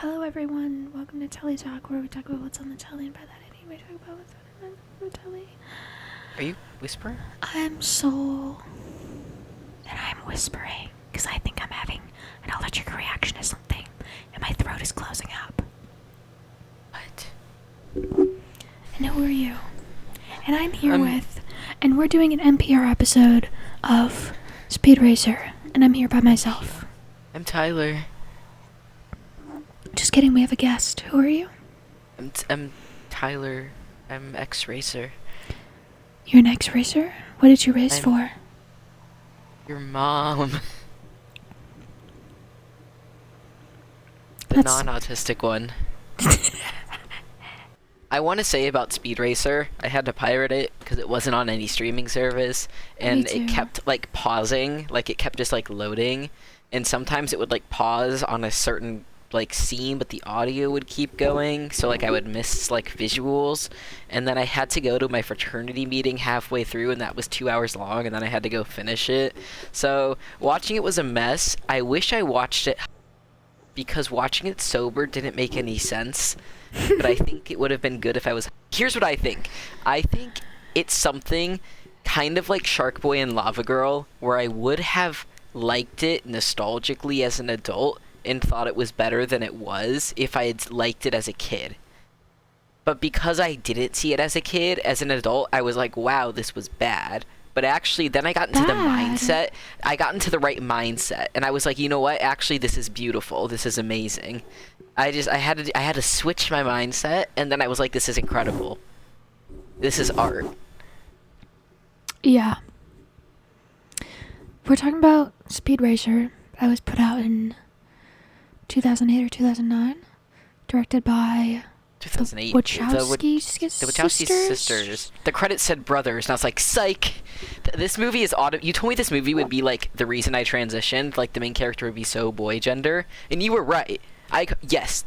Hello everyone, welcome to Telly Talk, where we talk about what's on the telly, and by that I mean we talk about what's on the telly. Are you whispering? I'm Soul, and I'm whispering, because I think I'm having an allergic reaction to something, and my throat is closing up. What? And who are you? And I'm here and we're doing an NPR episode of Speed Racer, and I'm here by myself. I'm Tyler. Just kidding, we have a guest. Who are you? I'm Tyler. I'm ex-racer. You're an ex-racer? What did you race for? Your mom. The That's non-autistic one. I want to say about Speed Racer, I had to pirate it because it wasn't on any streaming service, and it kept like pausing, like it kept just like loading, and sometimes it would like pause on a certain like scene, but the audio would keep going, so like I would miss like visuals, and then I had to go to my fraternity meeting halfway through, and that was 2 hours long, and then I had to go finish it. So watching it was a mess. I wish I watched it because watching it sober didn't make any sense. But I think it would have been good if I was... Here's what I think. I think it's something kind of like Shark Boy and Lava Girl, where I would have liked it nostalgically as an adult and thought it was better than it was if I had liked it as a kid. But because I didn't see it as a kid, as an adult, I was like, wow, this was bad. But actually, then I got into the mindset. I got into the right mindset, and I was like, you know what? Actually, this is beautiful. This is amazing. I had to switch my mindset, and then I was like, this is incredible. This is art. Yeah. We're talking about Speed Racer. That was put out in 2008 or 2009. Directed by 2008. The Wachowski sisters. The credits said brothers, and I was like, psych! This movie is you told me this movie would be like the reason I transitioned, like the main character would be so boy gender, and you were right. Yes.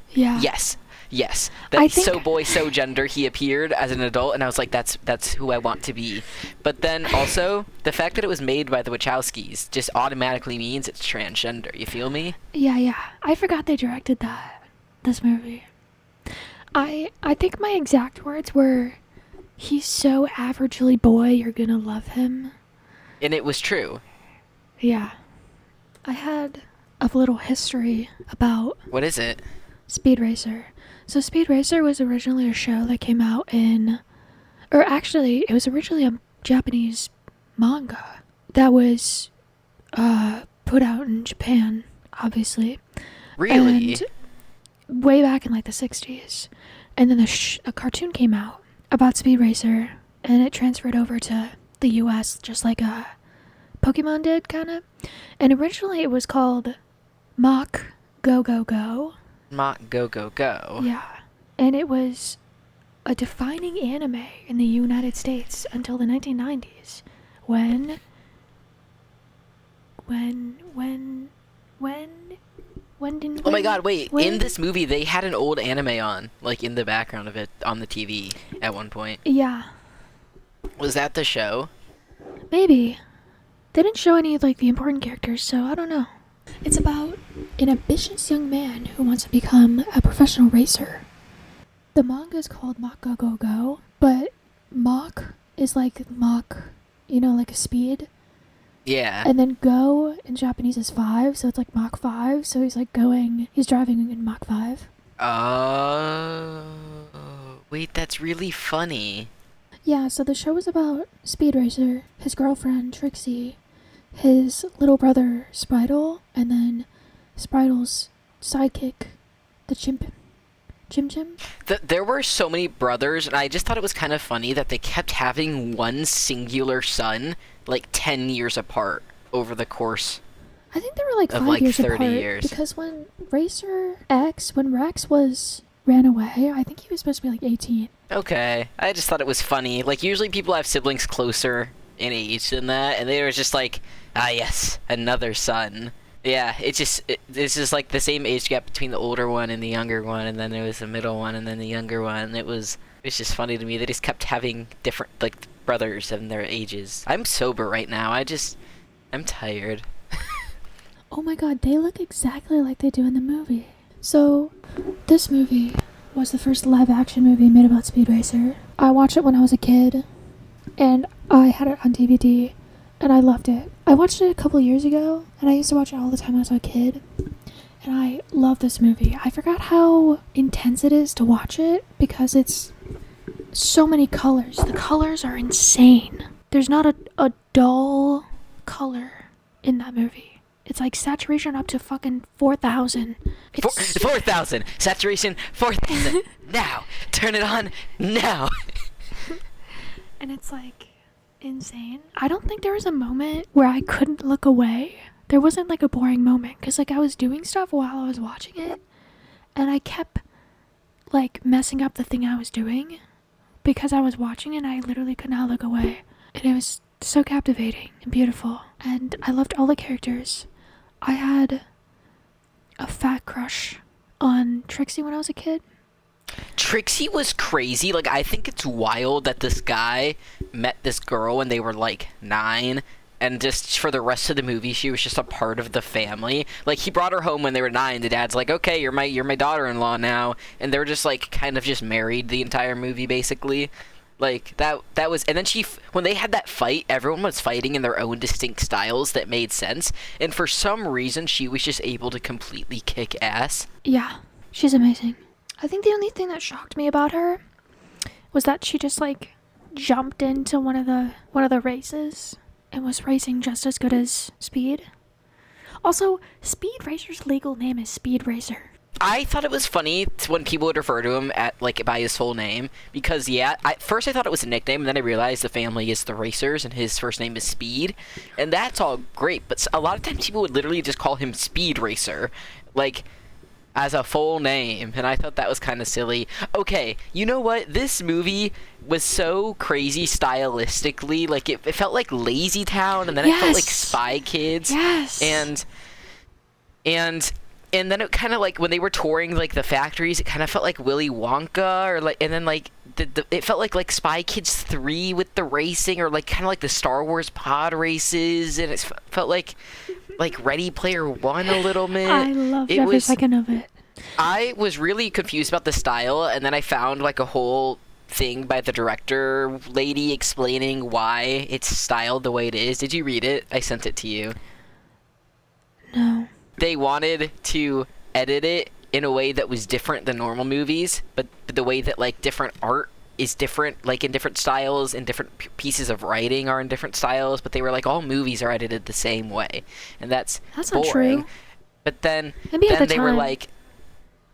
That so boy, so gender, he appeared as an adult, and I was like, that's who I want to be. But then also, the fact that it was made by the Wachowskis just automatically means it's transgender. You feel me? Yeah. I forgot they directed this movie. I think my exact words were, he's so averagely boy, you're gonna love him. And it was true. Yeah. I had a little history about... What is it? Speed Racer. So Speed Racer was originally a show that came out it was originally a Japanese manga that was put out in Japan, obviously. Really? And way back in like the 60s. And then a cartoon came out about Speed Racer, and it transferred over to the US just like Pokemon did, kind of. And originally it was called Mach Go Go Go. Mach Go Go Go. Yeah. And it was a defining anime in the United States until the 1990s when Oh my god, wait. In this movie, they had an old anime on, like in the background of it on the TV at one point. Yeah. Was that the show? Maybe. They didn't show any of like the important characters, so I don't know. It's about an ambitious young man who wants to become a professional racer. The manga is called Mach Go Go Go, but Mach is like Mach, like a speed. Yeah. And then go in Japanese is 5, so it's like Mach 5, so he's driving in Mach 5. Oh, wait, that's really funny. Yeah, so the show was about Speed Racer, his girlfriend, Trixie, his little brother, Spritle, and then Spritel's sidekick, the Chim. There were so many brothers, and I just thought it was kind of funny that they kept having one singular son, like 10 years apart over the course. I think they were like 5 years 30 apart. Years. Because when Rex ran away, I think he was supposed to be like 18. Okay, I just thought it was funny. Like, usually people have siblings closer in age than that, and they were just like, ah yes, another son. Yeah, it's just like the same age gap between the older one and the younger one, and then there was the middle one and then the younger one. It's just funny to me. They just kept having different, like, brothers and their ages. I'm sober right now. I'm tired. Oh my god, they look exactly like they do in the movie. So, this movie was the first live action movie made about Speed Racer. I watched it when I was a kid, and I had it on DVD, and I loved it. I watched it a couple years ago, and I used to watch it all the time when I was a kid, and I love this movie. I forgot how intense it is to watch it because it's so many colors. The colors are insane. There's not a dull color in that movie. It's like saturation up to fucking 4,000. 4,000! Saturation 4,000! Now! Turn it on now! And it's like insane. I don't think there was a moment where I couldn't look away. There wasn't like a boring moment because like I was doing stuff while I was watching it, and I kept like messing up the thing I was doing because I was watching it and I literally could not look away. And it was so captivating and beautiful, and I loved all the characters. I had a fat crush on Trixie when I was a kid. Trixie was crazy. Like, I think it's wild that this guy met this girl when they were like 9, and just for the rest of the movie she was just a part of the family. Like, he brought her home when they were 9. The dad's like, okay, you're my daughter-in-law now, and they're just like kind of just married the entire movie basically. Like, that was, and then when they had that fight, everyone was fighting in their own distinct styles that made sense, and for some reason she was just able to completely kick ass. Yeah, she's amazing. I think the only thing that shocked me about her was that she just like jumped into one of the races and was racing just as good as Speed. Also, Speed Racer's legal name is Speed Racer. I thought it was funny when people would refer to him at like by his full name because first I thought it was a nickname, and then I realized the family is the Racers and his first name is Speed, and that's all great. But a lot of times people would literally just call him Speed Racer, like as a full name, and I thought that was kind of silly. Okay, you know what? This movie was so crazy stylistically. Like it felt like Lazy Town, and then it felt like Spy Kids. Yes. And then it kind of like when they were touring like the factories, it kind of felt like Willy Wonka, or like, and then like it felt like Spy Kids 3 with the racing, or like kind of like the Star Wars pod races, and it felt like Ready Player One a little bit. I loved every second of it. I was really confused about the style, and then I found like a whole thing by the director lady explaining why it's styled the way it is. Did you read it? I sent it to you. No. They wanted to edit it in a way that was different than normal movies, but the way that like different art is different, like in different styles, and different pieces of writing are in different styles, but they were like all movies are edited the same way, and that's not boring. True. But then they were like,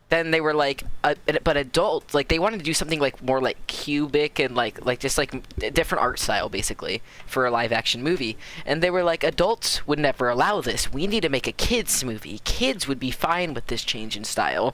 but adults, like they wanted to do something like more like cubic and like just like a different art style basically for a live action movie, and they were like, adults would never allow this. We need to make a kids movie. Kids would be fine with this change in style.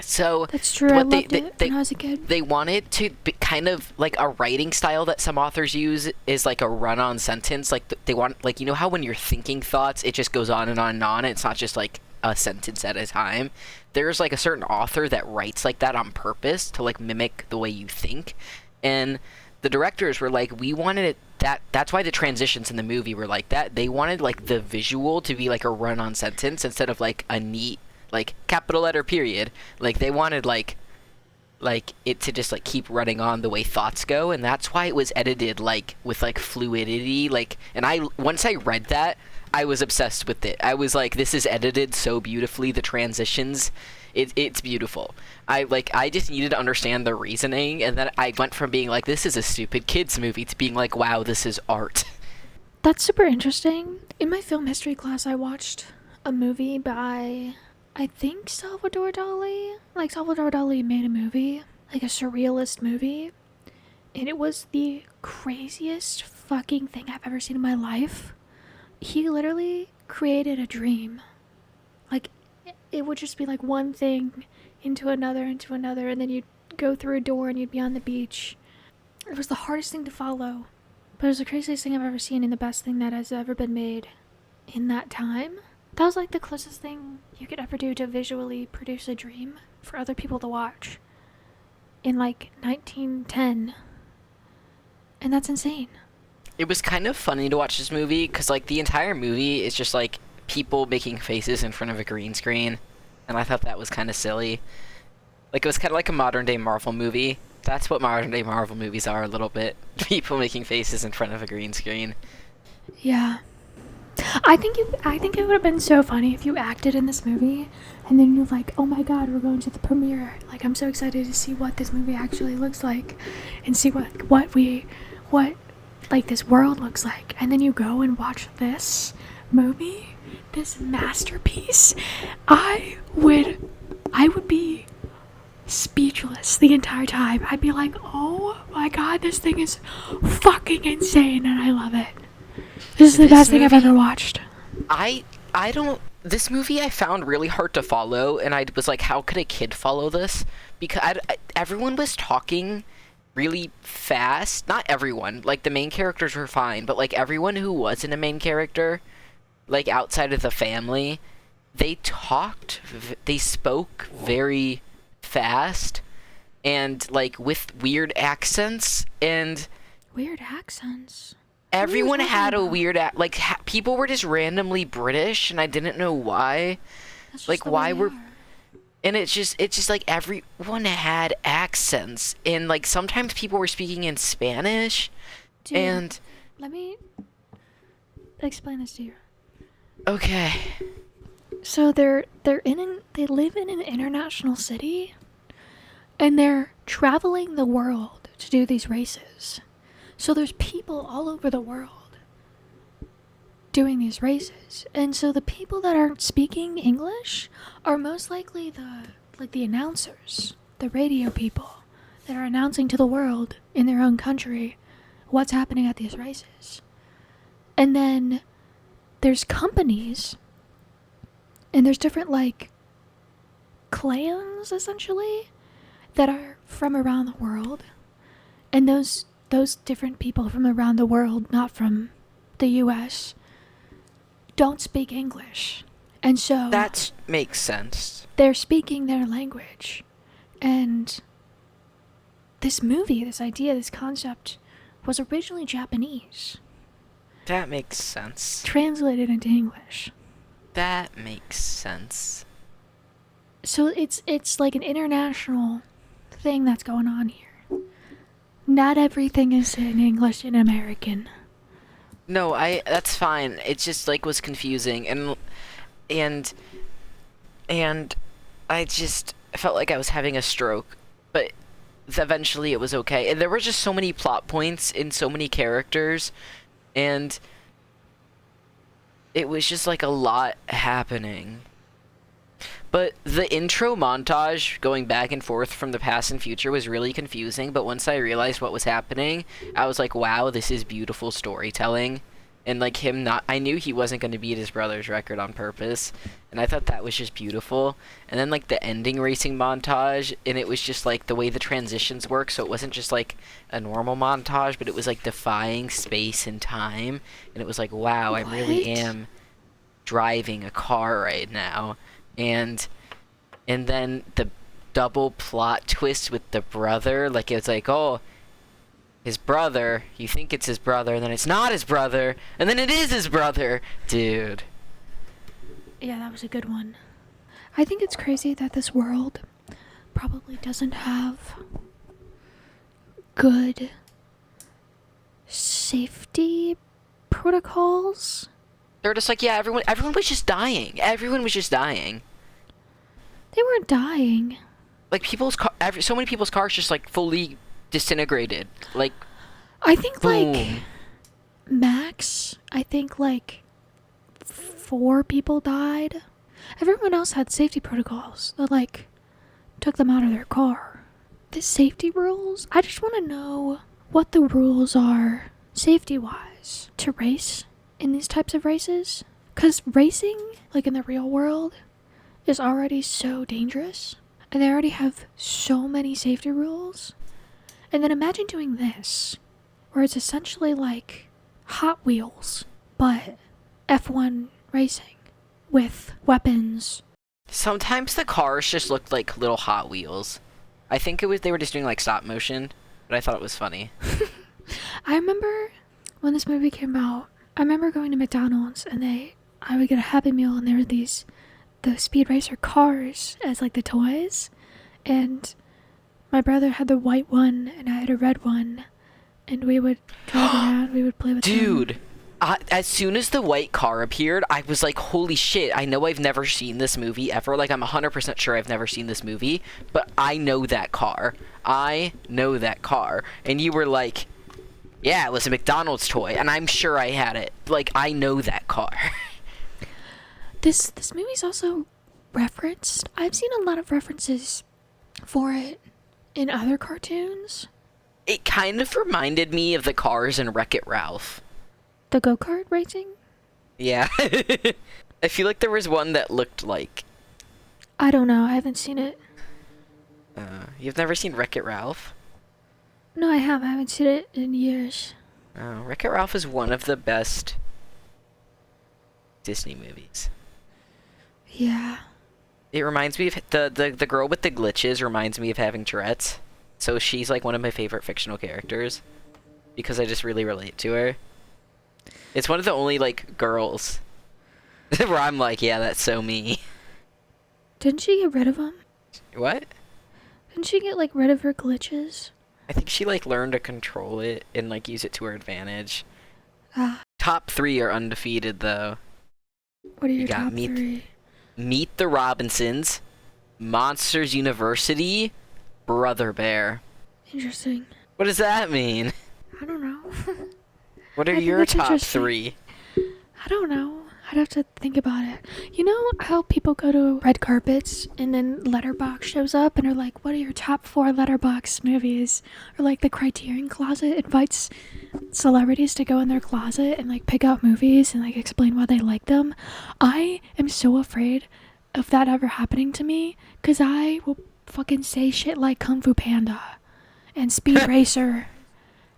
So that's true. I loved it when I was a kid. They wanted to be kind of like a writing style that some authors use is like a run-on sentence. Like they want, like, you know how when you're thinking thoughts, it just goes on and on and on. And it's not just like a sentence at a time. There's like a certain author that writes like that on purpose to like mimic the way you think. And the directors were like, we wanted it that's why the transitions in the movie were like that. They wanted like the visual to be like a run-on sentence instead of like a neat like capital letter period. Like they wanted like it to just like keep running on the way thoughts go, and that's why it was edited like with like fluidity. Like, and once I read that, I was obsessed with it. I was like, this is edited so beautifully, the transitions, it's beautiful. I just needed to understand the reasoning, and then I went from being like, this is a stupid kids movie, to being like, wow, this is art. That's super interesting. In my film history class, I watched a movie by, I think, Salvador Dali. Like, Salvador Dali made a movie, like a surrealist movie, and it was the craziest fucking thing I've ever seen in my life. He literally created a dream. Like, it would just be like one thing into another, and then you'd go through a door and you'd be on the beach. It was the hardest thing to follow, but it was the craziest thing I've ever seen, and the best thing that has ever been made in that time. That was like the closest thing you could ever do to visually produce a dream for other people to watch in like 1910. And that's insane. It was kind of funny to watch this movie because like the entire movie is just like people making faces in front of a green screen, and I thought that was kind of silly. Like, it was kind of like a modern-day Marvel movie. That's what modern-day Marvel movies are a little bit. People making faces in front of a green screen. Yeah. I think it would have been so funny if you acted in this movie and then you're like, oh my god, we're going to the premiere. Like, I'm so excited to see what this movie actually looks like and see what like this world looks like. And then you go and watch this movie, this masterpiece. I would be speechless the entire time. I'd be like, oh my god, this thing is fucking insane and I love it. This is the best thing I've ever watched. I don't... This movie I found really hard to follow, and I was like, how could a kid follow this? Because everyone was talking really fast. Not everyone. Like, the main characters were fine, but, like, everyone who wasn't a main character, like, outside of the family, they spoke very fast, and, like, with weird accents, and... Weird accents? Everyone had a weird people were just randomly British, and I didn't know why. Like, why were... And it's just like everyone had accents, and like sometimes people were speaking in Spanish. Dude, and let me explain this to you. Okay. So they live in an international city, and they're traveling the world to do these races. So there's people all over the world doing these races. And so the people that aren't speaking English are most likely the announcers, the radio people that are announcing to the world in their own country what's happening at these races. And then there's companies, and there's different like clans essentially that are from around the world. And those different people from around the world, not from the US, don't speak English. And so... That makes sense. They're speaking their language. And this movie, this idea, this concept, was originally Japanese. That makes sense. Translated into English. That makes sense. So it's like an international thing that's going on here. Not everything is in English and American. No, that's fine. It just like was confusing, and I just felt like I was having a stroke, but eventually it was okay. And there were just so many plot points in so many characters, and it was just like a lot happening. But the intro montage going back and forth from the past and future was really confusing, but once I realized what was happening, I was like, wow, this is beautiful storytelling. And like I knew he wasn't going to beat his brother's record on purpose, and I thought that was just beautiful. And then like the ending racing montage, and it was just like the way the transitions work, so it wasn't just like a normal montage, but it was like defying space and time, and it was like, wow, I really am driving a car right now. And then the double plot twist with the brother, like it's like, oh, his brother, you think it's his brother, and then it's not his brother, and then it is his brother. Dude. Yeah, that was a good one. I think it's crazy that this world probably doesn't have good safety protocols. They're just like, yeah, everyone was just dying. Everyone was just dying. They weren't dying. Like, so many people's cars just, like, fully disintegrated. Like, I think, boom. like, max, I think, like, 4 people died. Everyone else had safety protocols that, like, took them out of their car. The safety rules, I just want to know what the rules are, safety-wise, to race in these types of races. Because racing, like in the real world, is already so dangerous. And they already have so many safety rules. And then imagine doing this, where it's essentially like Hot Wheels, but F1 racing with weapons. Sometimes the cars just looked like little Hot Wheels. I think they were just doing like stop motion, but I thought it was funny. I remember when this movie came out, I remember going to McDonald's and they I would get a Happy Meal, and there were the Speed Racer cars as like the toys, and my brother had the white one and I had a red one, and we would drive around, we would play with them. Dude, as soon as the white car appeared, I was like, holy shit, I know I've never seen this movie ever. Like, I'm 100% sure I've never seen this movie, but I know that car. I know that car. And you were like, yeah, it was a McDonald's toy, and I'm sure I had it. Like, I know that car. This movie's also referenced. I've seen a lot of references for it in other cartoons. It kind of reminded me of the cars in Wreck-It Ralph. The go-kart racing? Yeah. I feel like there was one that looked like... I don't know. I haven't seen it. You've never seen Wreck-It Ralph? No, I have. I haven't seen it in years. Oh, Wreck-It Ralph is one of the best Disney movies. Yeah. It reminds me of... The girl with the glitches reminds me of having Tourette's. So she's like one of my favorite fictional characters. Because I just really relate to her. It's one of the only, like, girls where I'm like, yeah, that's so me. Didn't she get rid of them? What? Didn't she get, like, rid of her glitches? I think she, like, learned to control it and, like, use it to her advantage. Ah. Top 3 are undefeated, though. What are your got top 3? Meet the Robinsons, Monsters University, Brother Bear. Interesting. What does that mean? I don't know. What are your top 3? I don't know. I'd have to think about it. You know how people go to red carpets and then Letterboxd shows up and are like, what are your top 4 Letterboxd movies? Or like the Criterion Closet invites celebrities to go in their closet and like pick out movies and like explain why they like them. I am so afraid of that ever happening to me because I will fucking say shit like Kung Fu Panda and Speed Racer.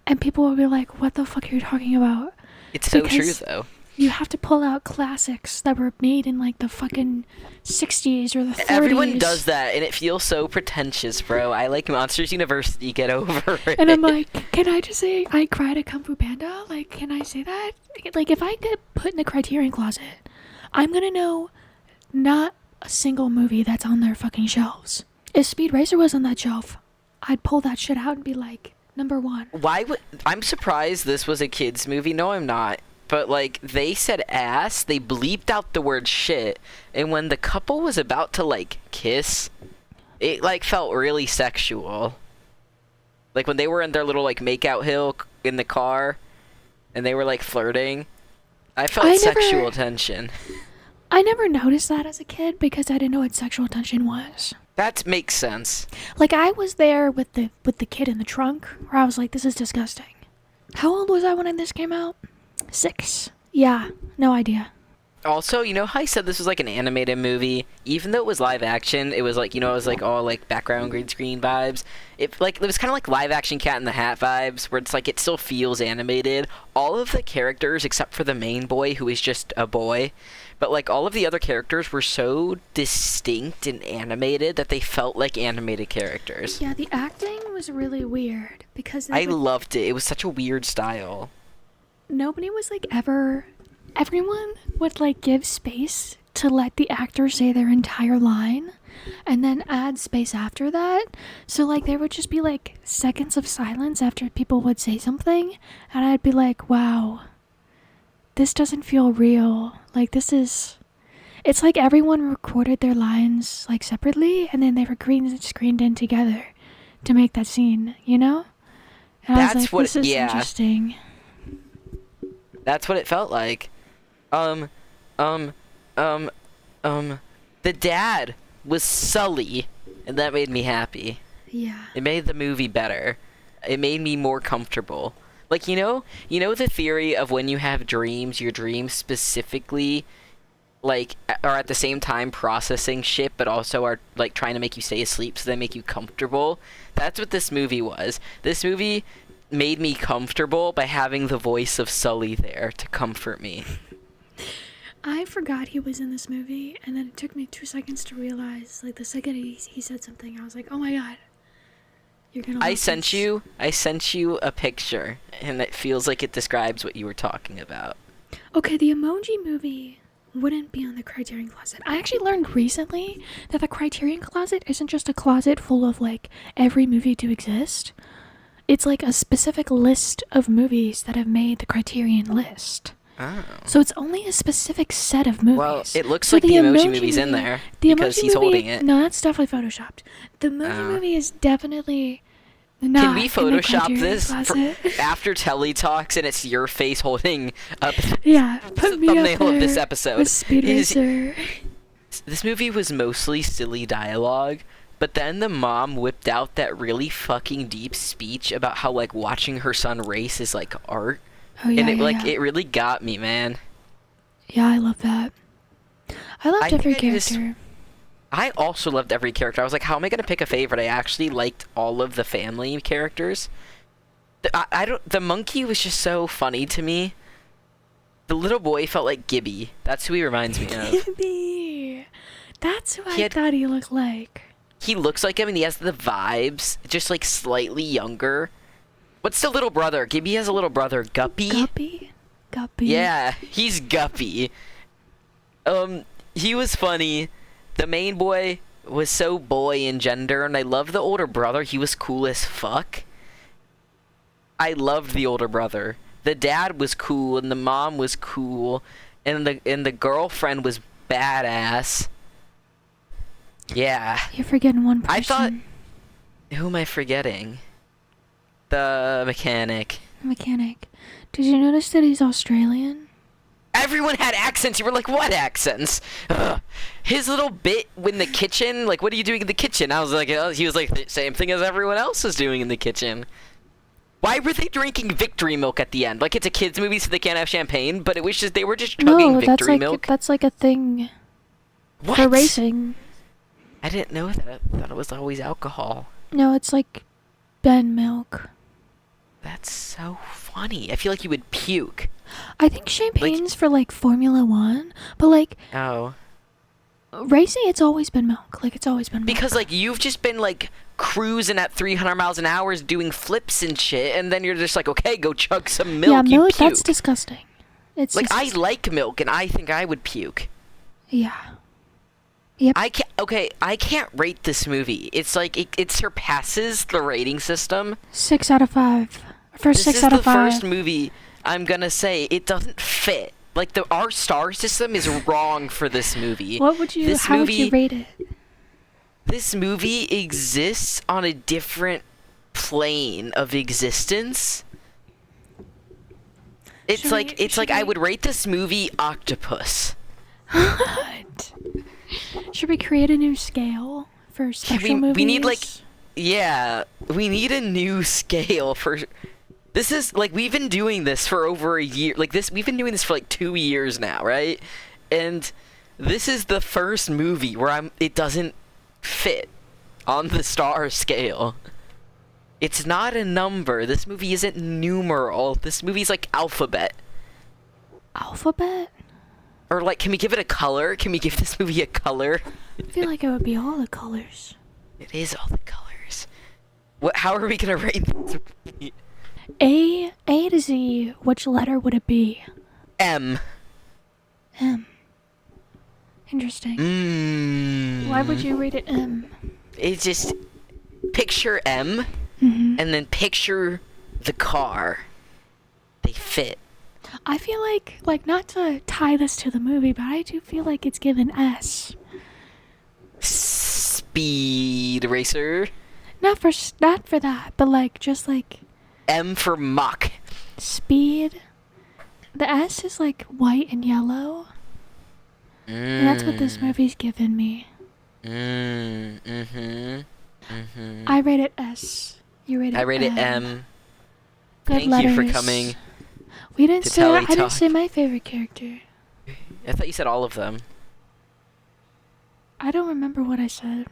And people will be like, what the fuck are you talking about? It's so true, though. You have to pull out classics that were made in, like, the fucking 60s or the 30s. Everyone does that, and it feels so pretentious, bro. I like Monsters University. Get over it. And I'm like, can I just say I cried at Kung Fu Panda? Like, can I say that? Like, if I get put in the Criterion Closet, I'm gonna know not a single movie that's on their fucking shelves. If Speed Racer was on that shelf, I'd pull that shit out and be like, number 1. Why would... I'm surprised this was a kid's movie. No, I'm not. But, like, they said ass, they bleeped out the word shit, and when the couple was about to, like, kiss, it, like, felt really sexual. Like, when they were in their little, like, make-out hill in the car, and they were, like, flirting, I felt sexual tension. I never noticed that as a kid because I didn't know what sexual tension was. That makes sense. Like, I was there with the kid in the trunk, where I was like, this is disgusting. How old was I when this came out? 6. Yeah, no idea. Also, you know how I said this was like an animated movie? Even though it was live action, it was like, you know, it was like all like background green screen vibes. It was kind of like live action Cat in the Hat vibes, where it's like it still feels animated. All of the characters, except for the main boy, who is just a boy, but like all of the other characters were so distinct and animated that they felt like animated characters. Yeah, the acting was really weird because I loved it. It was such a weird style. Nobody was like ever... Everyone would like give space to let the actor say their entire line and then add space after that. So like there would just be like seconds of silence after people would say something, and I'd be like, wow, this doesn't feel real. Like this is... It's like everyone recorded their lines like separately and then they were screened in together to make that scene, you know? And I was like, this is interesting. That's what it felt like. The dad was Sully, and that made me happy. Yeah. It made the movie better. It made me more comfortable. Like, you know the theory of when you have dreams, your dreams specifically, like, are at the same time processing shit, but also are, like, trying to make you stay asleep so they make you comfortable? That's what this movie was. This movie made me comfortable by having the voice of Sully there to comfort me. I forgot he was in this movie, and then it took me 2 seconds to realize, like, the second he said something, I was like, oh my god, you're gonna I sent you a picture, and it feels like it describes what you were talking about. Okay, the Emoji Movie wouldn't be on the Criterion Closet. I actually learned recently that the Criterion Closet isn't just a closet full of like every movie to exist. It's like a specific list of movies that have made the Criterion list. Oh. So it's only a specific set of movies. Well, it looks so like the emoji movie's in there because he's holding it. No, that's definitely photoshopped. The emoji movie is definitely not. Can we Photoshop this after Telly talks and it's your face holding up the thumbnail of this episode? With Speed Racer. This movie was mostly silly dialogue, but then the mom whipped out that really fucking deep speech about how like watching her son race is like art. Oh, yeah, and it really got me, man. Yeah, I love that. I loved every character. I also loved every character. I was like, how am I going to pick a favorite? I actually liked all of the family characters. The monkey was just so funny to me. The little boy felt like Gibby. That's who he reminds me of. Gibby! That's who I thought he looked like. He looks like him and he has the vibes, just like slightly younger. What's the little brother? Gibby has a little brother, Guppy? Guppy. Yeah, he's Guppy. He was funny. The main boy was so boy in gender, and I love the older brother. He was cool as fuck. I loved the older brother. The dad was cool, and the mom was cool, and the girlfriend was badass. Yeah. You're forgetting one person. I thought... Who am I forgetting? The mechanic. Did you notice that he's Australian? Everyone had accents. You were like, what accents? Ugh. His little bit in the kitchen, like, what are you doing in the kitchen? I was like, he was like, the same thing as everyone else was doing in the kitchen. Why were they drinking victory milk at the end? Like, it's a kids' movie, so they can't have champagne, but it was just, they were just chugging victory milk. That's like a thing. What? For racing. I didn't know that. I thought it was always alcohol. No, it's like Ben milk. That's so funny. I feel like you would puke. I think champagne's for like Formula 1, but like racing, it's always been milk. Like, it's always been milk. Because like you've just been like cruising at 300 miles an hour doing flips and shit, and then you're just like, okay, go chug some milk. Yeah, milk, you puke. that's disgusting. It's like disgusting. I like milk, and I think I would puke. Yeah. Yep. I can't rate this movie. It's like it surpasses the rating system. 6 out of 5. First 6 out of 5. This is the first movie I'm gonna say it doesn't fit. Like our star system is wrong for this movie. What would you? How would you rate it? This movie exists on a different plane of existence. It's like I would rate this movie Octopus. What? Should we create a new scale for special movies? We need we need a new scale for. This is like we've been doing this for over a year. We've been doing this for like 2 years now, right? And this is the first movie where it doesn't fit on the star scale. It's not a number. This movie isn't numeral. This movie's like alphabet. Alphabet? Or like, can we give it a color? Can we give this movie a color? I feel like it would be all the colors. It is all the colors. How are we gonna rate this movie? A to Z, which letter would it be? M. Interesting. Why would you rate it M? It's just picture M, and then picture the car. They fit. I feel like not to tie this to the movie, but I do feel like it's given S. Speed Racer. Not for that, but like just like M for Mach. Speed. The S is like white and yellow. And that's what this movie's given me. I rate it S. You rate it M. I rate it M. Good Thank letters. you for coming. I didn't say my favorite character. I thought you said all of them. I don't remember what I said.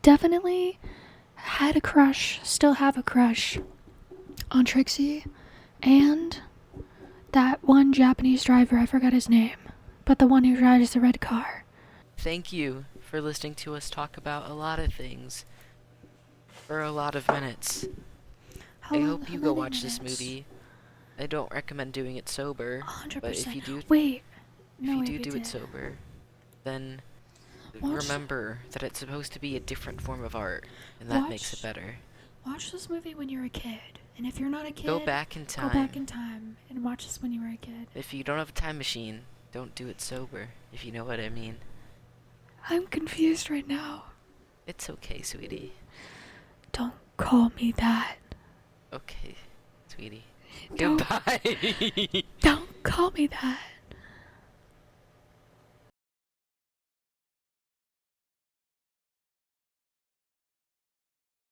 Definitely had a crush, still have a crush on Trixie and that one Japanese driver, I forgot his name, but the one who drives the red car. Thank you for listening to us talk about a lot of things for a lot of minutes. I hope you go watch this movie. I don't recommend doing it sober, 100%. but if you do... Wait, If you way do we do did. it sober, then Watch- remember that it's supposed to be a different form of art, and that makes it better. Watch this movie when you're a kid, and if you're not a kid, Go back in time. Go back in time and watch this when you were a kid. If you don't have a time machine, don't do it sober, if you know what I mean. I'm confused right now. It's okay, sweetie. Don't call me that. Okay, sweetie. Don't- Goodbye. Don't call me that.